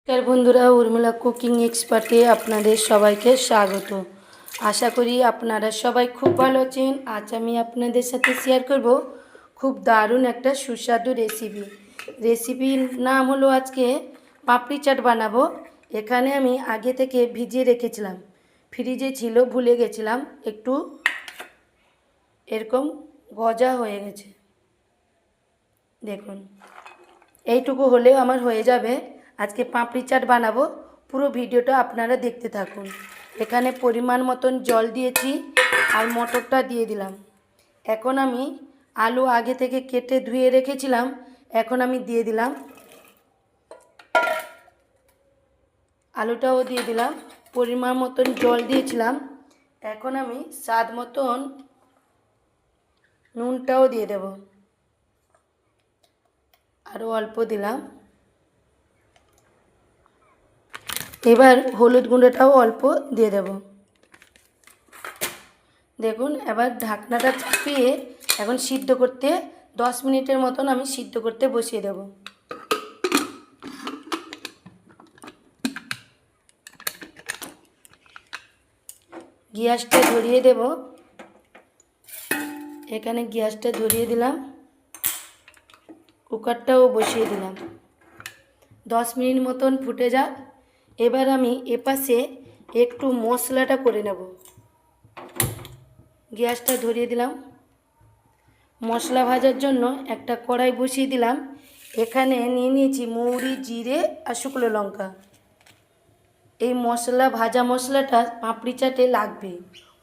নমস্কার বন্ধুরা, উর্মিলা কুকিং এক্সপার্টে আপনাদের সবাইকে স্বাগত। আশা করি আপনারা সবাই খুব ভালো আছেন। আজ আমি আপনাদের সাথে শেয়ার করব খুব দারুণ একটা সুস্বাদু রেসিপির নাম হলো আজকে পাপড়ি চাট বানাবো। এখানে আমি আগে থেকে ভিজিয়ে রেখেছিলাম, ফ্রিজে ছিল, ভুলে গেছিলাম, একটু এরকম গজা হয়ে গেছে। দেখুন, এইটুকু হলেও আমার হয়ে যাবে। আজকে পাপড়ি চাট বানাবো, পুরো ভিডিওটা আপনারা দেখতে থাকুন। এখানে পরিমাণ মতন জল দিয়েছি আর মটরটা দিয়ে দিলাম। এখন আমি আলু আগে থেকে কেটে ধুয়ে রেখেছিলাম, এখন আমি দিয়ে দিলাম। আলুটাও দিয়ে দিলাম, পরিমাণ মতন জল দিয়েছিলাম। এখন আমি স্বাদ মতন নুনটাও দিয়ে দেব, আরও অল্প দিলাম। এবার হলুদ গুঁড়োটাও অল্প দিয়ে দেব। দেখুন, এবার ঢাকনাটা চাপিয়ে এখন সিদ্ধ করতে 10 মিনিটের মতন আমি সিদ্ধ করতে বসিয়ে দেব। গ্যাসটা ধরিয়ে দেব। এখানে গ্যাসটা ধরিয়ে দিলাম, কুকারটাও বসিয়ে দিলাম। 10 মিনিট মতন ফুটে যাক। এবার আমি এপাশে একটু মশলাটা করে নেব। গ্যাসটা ধরিয়ে দিলাম, মশলা ভাজার জন্য একটা কড়াই বসিয়ে দিলাম। এখানে নিয়ে নিয়েছি মৌরি, জিরে আর শুকনো লঙ্কা। এই ভাজা মশলাটা পাপড়ি চাটে লাগবে।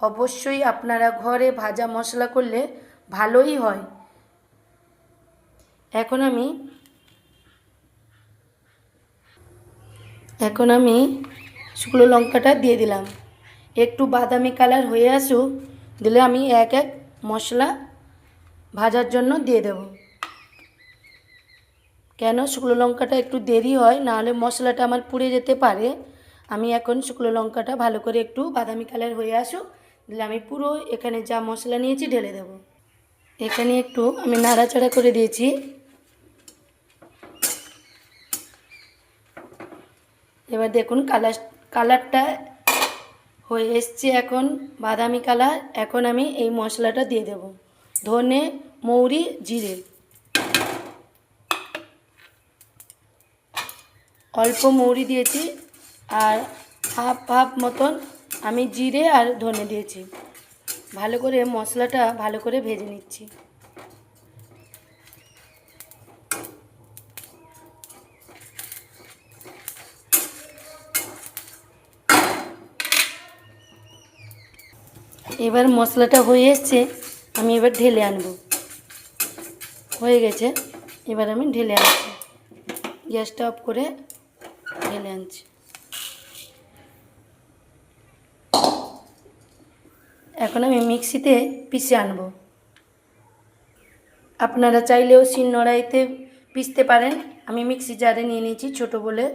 অবশ্যই আপনারা ঘরে ভাজা মশলা করলে ভালোই হয়। এখন আমি শুকনো লঙ্কাটা দিয়ে দিলাম। একটু বাদামি কালার হয়ে আসুক, দিলে আমি এক এক মশলা ভাজার জন্য দিয়ে দেব। কেন শুকনো লঙ্কাটা একটু দেরি হয়, নাহলে মশলাটা আমার পুড়ে যেতে পারে। আমি এখন শুকনো লঙ্কাটা ভালো করে একটু বাদামি কালার হয়ে আসুক, দিলে আমি পুরো এখানে যা মশলা নিয়েছি ঢেলে দেব। এখানে একটু আমি নাড়াচাড়া করে দিয়েছি। এবার দেখুন কালারটা হয়ে এসছে, এখন বাদামি কালার। এখন আমি এই মশলাটা দিয়ে দেব, ধনে, মৌরি, জিরে। অল্প মৌরি দিয়েছি আর হাফ মতন আমি জিরে আর ধনে দিয়েছি। ভালো করে মশলাটা ভালো করে ভেজে নিচ্ছি। এবার মশলাটা হয়ে এসছে, আমি এবার ঢেলে আনব। হয়ে গেছে, এবার আমি ঢেলে আনছি। গ্যাসটা অফ করে ঢেলে আনছি। এখন আমি মিক্সিতে পিষে আনব। আপনারা চাইলেও শিলনোড়াইতে পিষতে পারেন। আমি মিক্সি জারে নিয়ে নিয়েছি, ছোটো বলে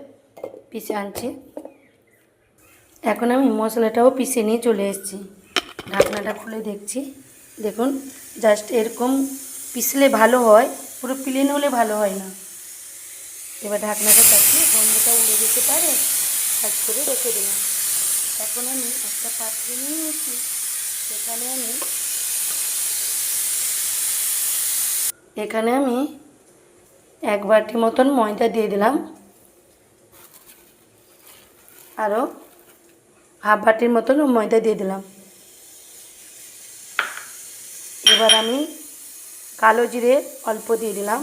পিষে আনছি। এখন আমি মশলাটাও পিষে নিয়ে চলে এসেছি। ঢাকনাটা খুলে দেখছি, দেখুন জাস্ট এরকম পিষলে ভালো হয়, পুরো প্লেন হলে ভালো হয় না। এবার ঢাকনাটা চাপিয়ে গন্ধটা উড়ে যেতে পারে, কাজ করে রেখে দিলাম। এখন আমি একটা পাত্রে নিয়ে নিয়েছি, এখানে আমি 1 বাটি মতন ময়দা দিয়ে দিলাম, আরও হাফ বাটির মতন ময়দা দিয়ে দিলাম। এবার আমি কালো জিরে অল্প দিয়ে দিলাম,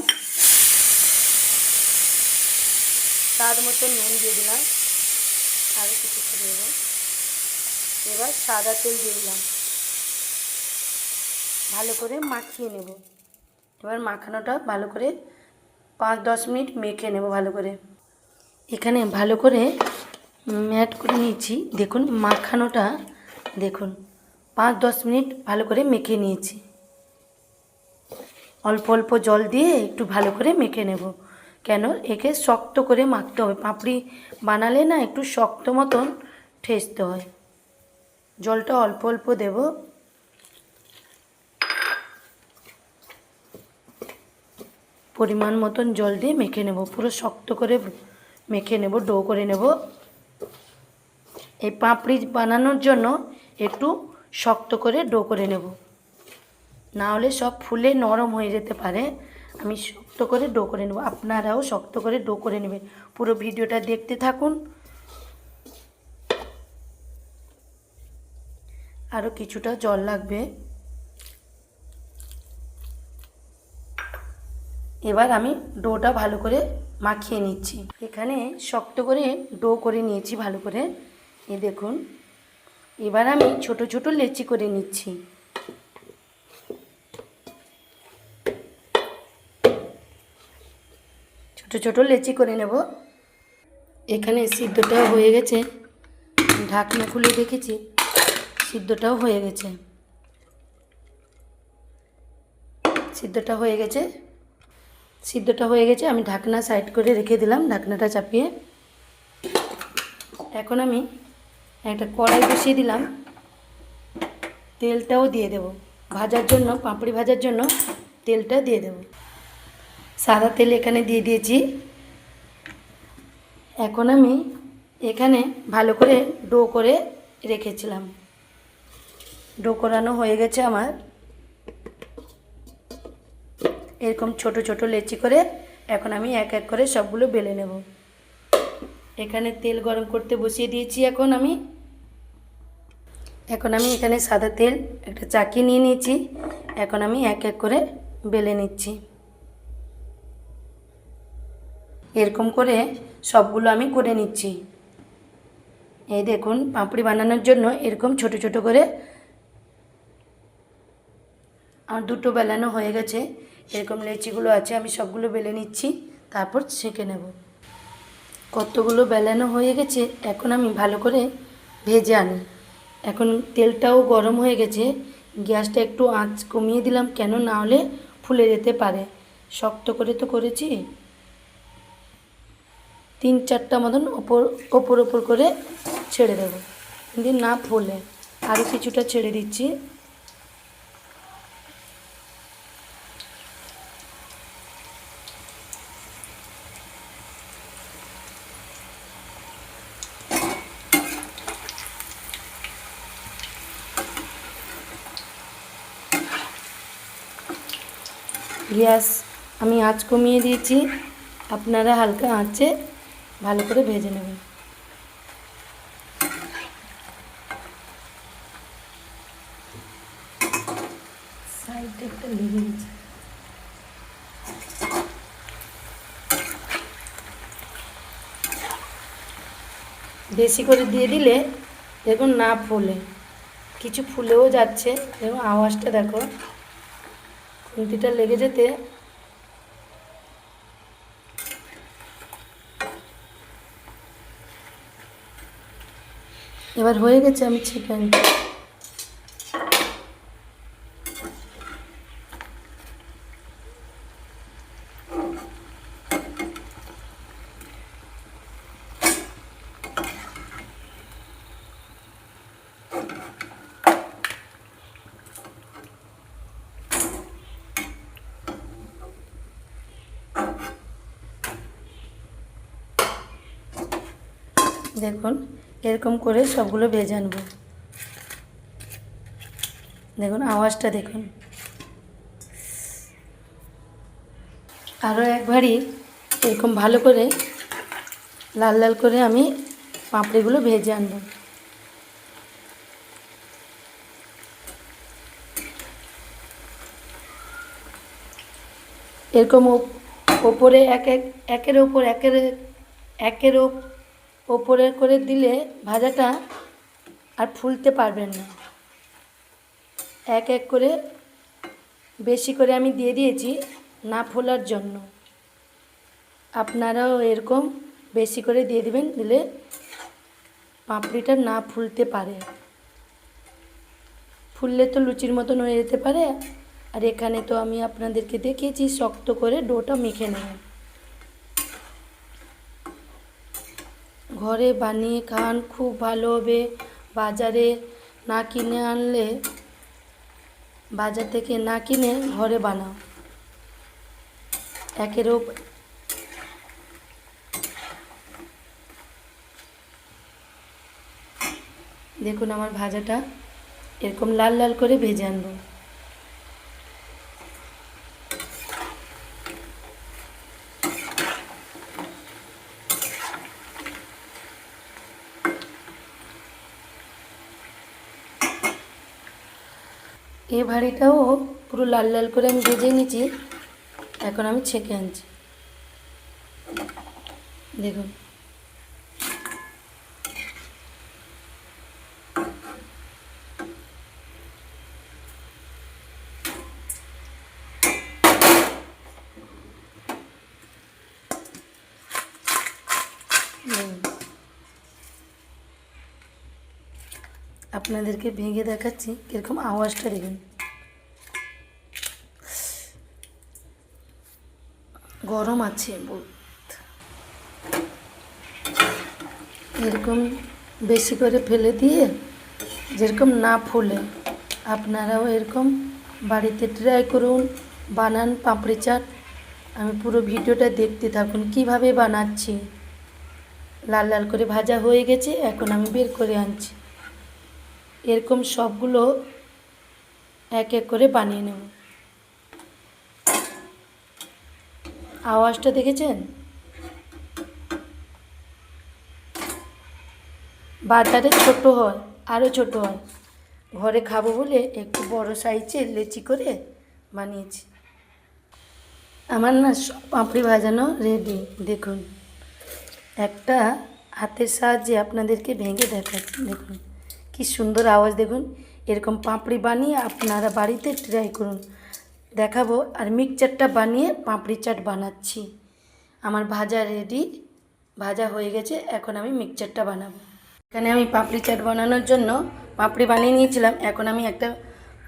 স্বাদ মতো নুন দিয়ে দিলাম, আরও কিছু দেব। এবার সাদা তেল দিয়ে দিলাম, ভালো করে মাখিয়ে নেব। এবার মাখানোটা ভালো করে 5-10 মিনিট মেখে নেব ভালো করে। এখানে ভালো করে ম্যাট করে নিয়েছি। দেখুন মাখানোটা, দেখুন 5-10 মিনিট ভালো করে মেখে নিয়েছি। অল্প অল্প জল দিয়ে একটু ভালো করে মেখে নেব, কেন একে শক্ত করে মাখতে হবে। পাপড়ি বানালে না একটু শক্ত মতন ঠেসতে হয়। জলটা অল্প অল্প দেব। পরিমাণ মতন জল দিয়ে মেখে নেব, পুরো শক্ত করে মেখে নেব, ডো করে নেব। এই পাপড়ি বানানোর জন্য একটু শক্ত করে ডো করে নেব, না হলে সব ফুলে নরম হয়ে যেতে পারে। আমি শক্ত করে ডো করে নেব, আপনারাও শক্ত করে ডো করে নেবেন। পুরো ভিডিওটা দেখতে থাকুন। আরও কিছুটা জল লাগবে। এবার আমি ডোটা ভালো করে মাখিয়ে নিচ্ছি। এখানে শক্ত করে ডো করে নিয়েছি ভালো করে, এই দেখুন। এবার আমি ছোট ছোট লেচি করে নিচ্ছি। ছোট ছোট লেচি করে নেব। এখানে সিদ্ধটাও হয়ে গেছে, ঢাকনা খুলে দেখেছি সিদ্ধটাও হয়ে গেছে। সিদ্ধটা হয়ে গেছে, আমি ঢাকনা সাইড করে রেখে দিলাম, ঢাকনাটা চাপিয়ে। এখন আমি একটা কড়াই বসিয়ে দিলাম, তেলটাও দিয়ে দেব ভাজার জন্য, পাপড়ি ভাজার জন্য তেলটা দিয়ে দেব। সাদা তেল এখানে দিয়ে দিয়েছি। এখন আমি এখানে ভালো করে ডো করে রেখেছিলাম, ডো করানো হয়ে গেছে আমার। এরকম ছোট ছোট লেচি করে এখন আমি এক এক করে সবগুলো বেলে নেব। এখানে তেল গরম করতে বসিয়ে দিয়েছি। এখন আমি এখানে সাদা তেল একটা চাকি নিয়ে নিয়েছি। এখন আমি এক এক করে বেলে নিচ্ছি। এরকম করে সবগুলো আমি করে নিচ্ছি। এই দেখুন, পাপড়ি বানানোর জন্য এরকম ছোট ছোট করে আমার দুটো বেলানো হয়ে গেছে। এরকম লেচিগুলো আছে, আমি সবগুলো বেলে নিচ্ছি, তারপর ছেঁকে নেব। কতগুলো বেলানো হয়ে গেছে, এখন আমি ভালো করে ভেজে আনি। এখন তেলটাও গরম হয়ে গেছে, গ্যাসটা একটু আঁচ কমিয়ে দিলাম, কেন না হলে ফুলে যেতে পারে। শক্ত করে তো করেছি। 3-4টা মতন ওপর করে ছেড়ে দেবো, যদি না ফুলে। আরও কিছুটা ছেড়ে দিচ্ছি। গ্যাস আমি আঁচ কমিয়ে দিয়েছি, আপনারা হালকা আঁচে ভালো করে ভেজে নেবেন। সাইডে একটা লেগে গেছে। বেশি করে দিয়ে দিলে দেখুন না ফুলে, কিছু ফুলেও যাচ্ছে। এবং আওয়াজটা দেখো, খুন্তিটা লেগে যেতে। এবার হয়ে গেছে, আমি ছেঁকে আনছি। দেখুন এরকম করে সবগুলো ভেজে আনবো। দেখুন আওয়াজটা দেখুন। আরও একবারই এরকম ভালো করে লাল লাল করে আমি পাঁপড়িগুলো ভেজে আনবো। এরকম ওপরে একের ওপরে করে দিলে ভাজাটা আর ফুলতে পারবেন না। এক এক করে বেশি করে আমি দিয়ে দিয়েছি না ফোলার জন্য। আপনারাও এরকম বেশি করে দিয়ে দেবেন, দিলে পাপড়িটা না ফুলতে পারে। ফুললে তো লুচির মতন হয়ে যেতে পারে। আর এখানে তো আমি আপনাদেরকে দেখিয়েছি শক্ত করে ডোটা মেখে নেবেন। ঘরে বানিয়ে খান, খুব ভালো হবে। বাজারে না কিনে আনলে, বাজার থেকে না কিনে ঘরে বানাও। দেখুন আমার ভাজাটা এরকম লাল লাল করে ভেজে আনবো। এই ভাঁড়িটাও পুরো লাল লাল করে আমি ভেজে নিয়েছি, এখন আমি ছেঁকে আনছি। দেখুন আপনাদেরকে ভেঙে দেখাচ্ছি কীরকম আওয়াজটা দেখুন। গরম আছে বহুত। এরকম বেশি করে ফেলে দিয়ে যেরকম না ফুলে আপনারাও এরকম বাড়িতে ট্রাই করুন, বানান পাপড়ি চাট। আমি পুরো ভিডিওটা দেখতে থাকুন কিভাবে বানাচ্ছি। লাল লাল করে ভাজা হয়ে গেছে, এখন আমি বের করে আনছি। এরকম সবগুলো এক এক করে বানিয়ে নেব। আওয়াজটা দেখেছেন? বাজারে ছোট হয়, আরও ছোট হয়। ঘরে খাবো বলে একটু বড় সাইজের লেচি করে বানিয়েছি। আমার না সব পাঁপড়ি ভাজানো রেডি। দেখুন একটা হাতের সাহায্যে আপনাদেরকে ভেঙে দেখাচ্ছি। দেখুন কি সুন্দর আওয়াজ। দেখুন এরকম পাঁপড়ি বানিয়ে আপনারা বাড়িতে ট্রাই করুন, দেখাবো। আর মিক্সচারটা বানিয়ে পাঁপড়ি চাট বানাচ্ছি। আমার ভাজা রেডি, ভাজা হয়ে গেছে, এখন আমি মিক্সচারটা বানাবো। এখানে আমি পাপড়ি চাট বানানোর জন্য পাপড়ি বানিয়ে নিয়েছিলাম। এখন আমি একটা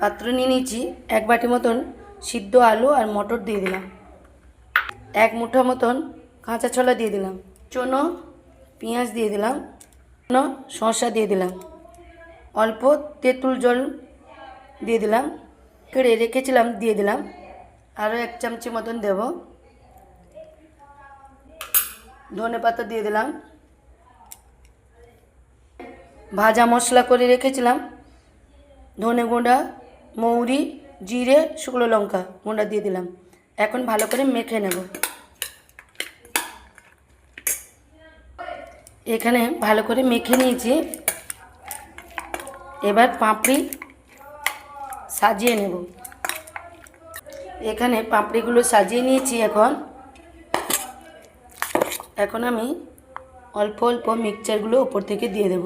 পাত্র নিয়ে নিয়েছি, 1 বাটি মতন সিদ্ধ আলু আর মটর দিয়ে দিলাম, 1 মুঠো মতন কাঁচা ছোলা দিয়ে দিলাম, চনো পেঁয়াজ দিয়ে দিলাম, শসা দিয়ে দিলাম, অল্প তেঁতুল জল দিয়ে দিলাম, কেড়ে রেখেছিলাম দিয়ে দিলাম, আরও 1 চামচি মতন দেব, ধনে পাতা দিয়ে দিলাম, ভাজা মশলা করে রেখেছিলাম ধনে গুঁড়া, মৌরি, জিরে, শুকনো লঙ্কা গুঁড়া দিয়ে দিলাম। এখন ভালো করে মেখে নেব। এখানে ভালো করে মেখে নিয়েছি, এবার পাঁপড়ি সাজিয়ে নেব। এখানে পাঁপড়িগুলো সাজিয়ে নিয়েছি। এখন আমি অল্প অল্প মিক্সচারগুলো ওপর থেকে দিয়ে দেব।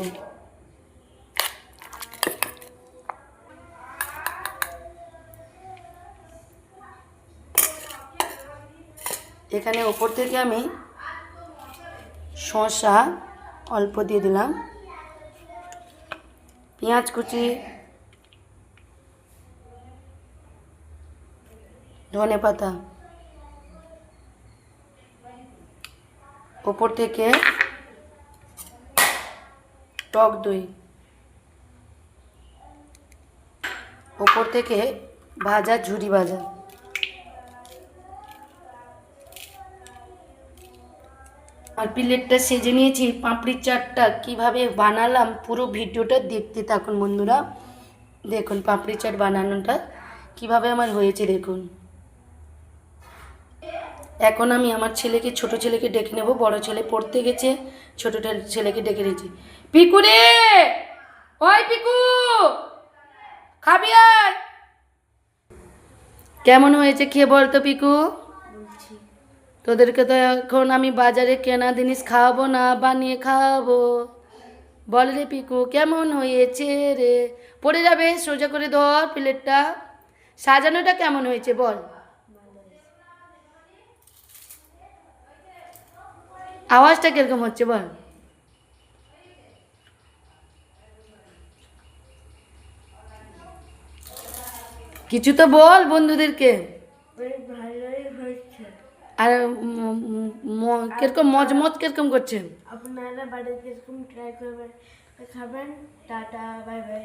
এখানে ওপর থেকে আমি শসা অল্প দিয়ে দিলাম, পেঁয়াজ কুচি, ধনে পাতা, ওপর থেকে টক দই, ওপর থেকে ভাজা ঝুরি ভাজা। আর প্লেটটা সেজে নিয়েছি। পাঁপড়ি চাটটা কীভাবে বানালাম পুরো ভিডিওটা দেখতে থাকুন বন্ধুরা। দেখুন পাঁপড়ি চাট বানানোটা কীভাবে আমার হয়েছে দেখুন। এখন আমি আমার ছেলেকে, ছোট ছেলেকে ডেকে নেব। বড় ছেলে পড়তে গেছে, ছোট ছেলেকে ডেকে নিয়েছি। পিকু রে, ওই পিকু, খাবি আর? কেমন হয়েছে খেয়ে বল তো পিকু। তোদেরকে তো এখন আমি বাজারে কেনা জিনিস খাওয়াবো না, বানিয়ে খাওয়াবো। বল রে পিকু কেমন হয়েছে রে? পড়ে যাবে, সোজা করে ধর প্লেটটা। সাজানোটা কেমন হয়েছে বল। আওয়াজটা কিরকম হচ্ছে বল। কিছু তো বল বন্ধুদেরকে। আর কিরকম মজমজ কিরকম করছেন? আপনারা বাড়িতে এরকম ট্রাই করবেন, খাবেন। Tata, bye bye.